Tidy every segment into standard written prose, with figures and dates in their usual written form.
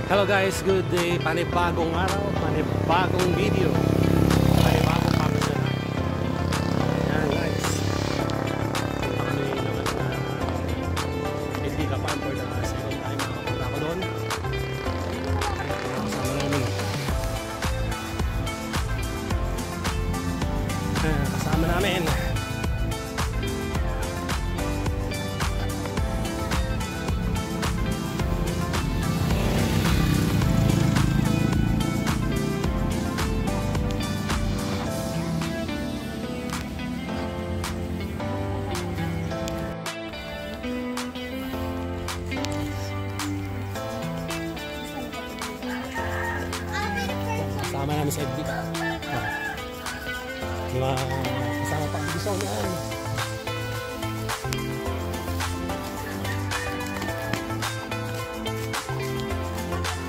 Hello guys, good day. Panibagong araw, panibagong video, panibagong pamasalan. Yan guys. Punta kami naman na hindi ka pa for the second time makapunta ako doon. Kasama namin. Kasama namin. Kasama namin sa FB. Mga kasama pa ang gusto niyan.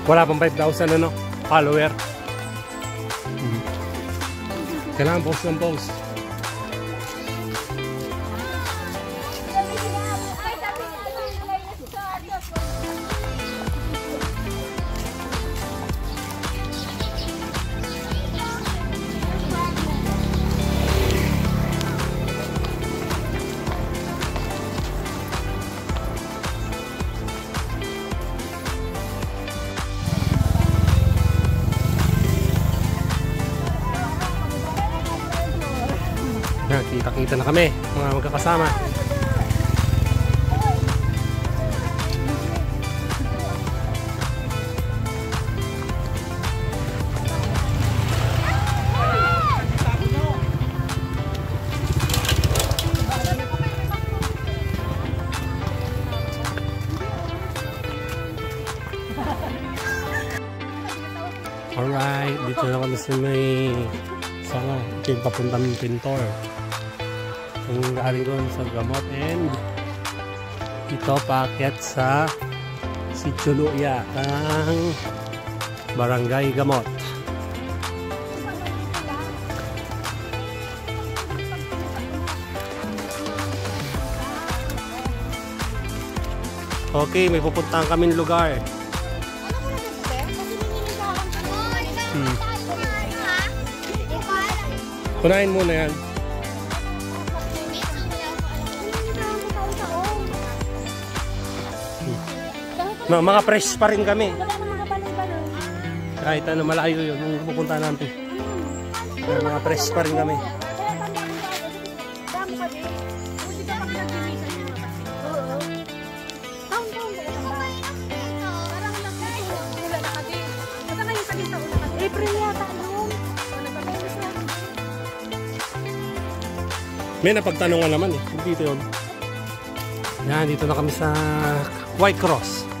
Wala pang 5,000 ano, follower. Kailangan post ng post. Kita-kita na kami, mga magkakasama. Alright, dito na kami sa may sanga, ito yung papuntang Pintor. Yung galing doon sa Gamot, and ito paakyat sa Sitio-Luya ng Barangay Gamot. Okay, may pupuntahan kaming lugar. Kunain muna yan. Mga fresh pa rin kami. Kahit ano, malayo yun yung pupunta natin. Mga fresh pa rin kami. May napagtanungan naman eh. Dito yun. Yan, dito na kami sa White Cross.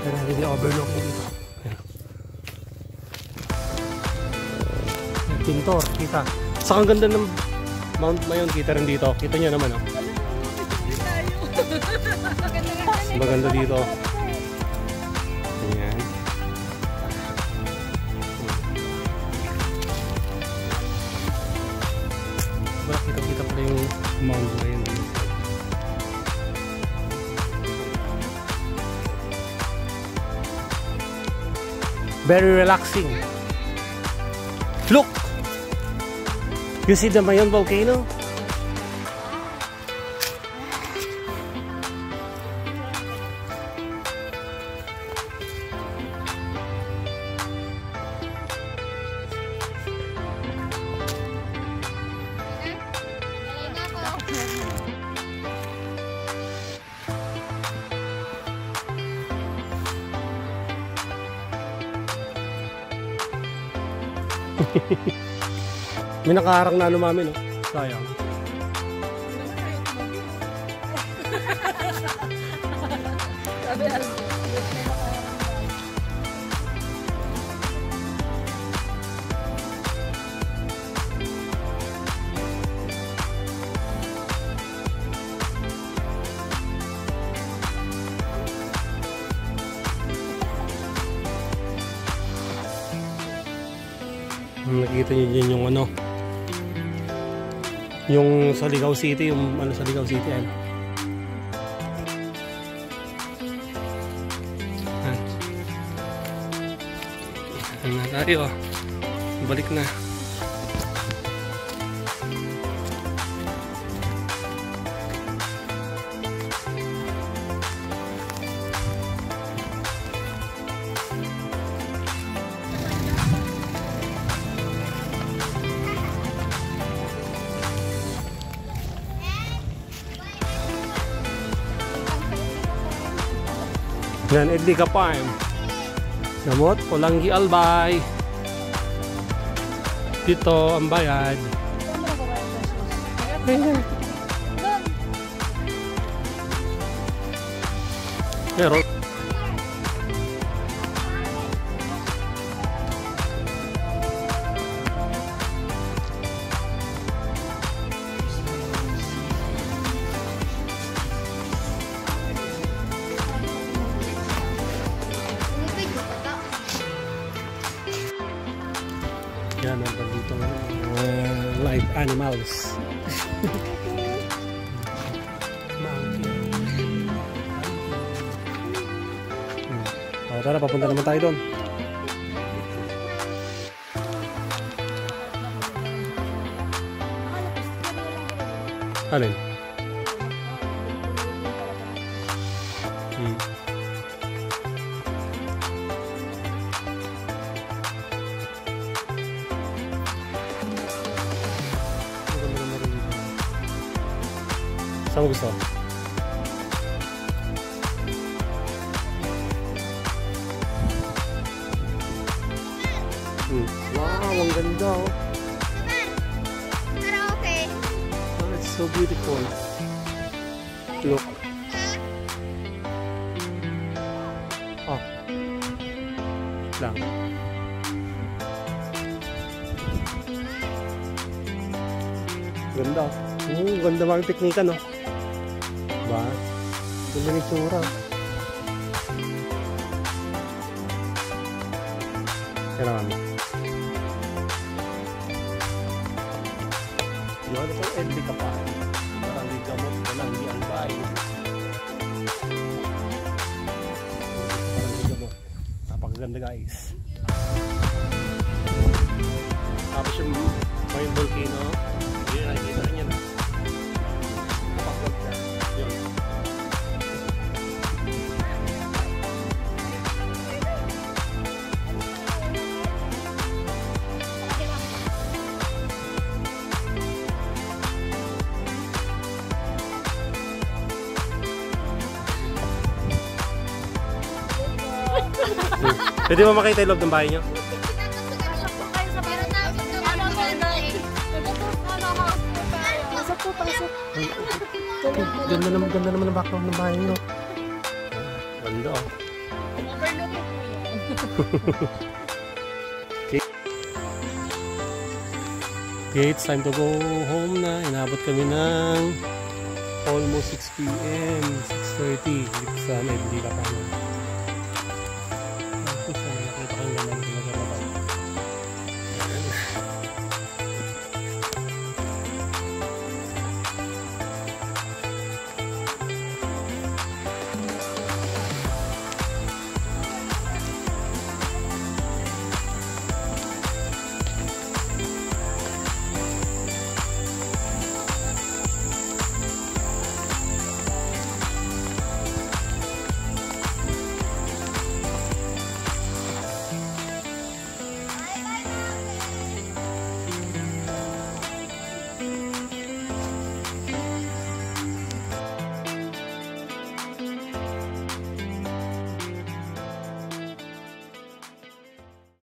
Dito na rin yung overlook dito. Pintor, kita. Saka ang ganda ng Mount Mayon, kita rin dito. Kita nyo naman oh. Maganda dito. Ayan. Kita pala yung Mount Mayon dito. Very relaxing. Look! You see the Mayon volcano? May nakaharang na ano mami no? Sayang. Nakikita niyo dyan yung ano, yung sa Ligao City, yung ano sa Ligao City ano. tayo. Balik na. Yan, Edli Farm. Namot, Polanggi Albay. Dito ang bayad. Pero yan ang dito live animals. Tara, papunta naman tayo doon. Alin? Saan mo gusto? Wow, ang ganda oh. Okay. Oh, it's so beautiful. Look. Oh. Lang. Ganda. Ganda mga piknika no. Diba? Ganda ng tsura. Kailangan mo. Yun, ito ang Edli Farm. Parang gamot ko lang di ang bahay. Parang gamot. Napakaganda guys. Tapos yung may volcano. Yun, nakikita rin yan. Napakaganda. Yun. Pwede mo makita yung loob ng bahay nyo? Ganda naman ang background ng bahay nyo. Ganda oh. Okay, it's time to go home na. Inabot kami ng almost 6 PM, 6:30 dito sa Edli Farm.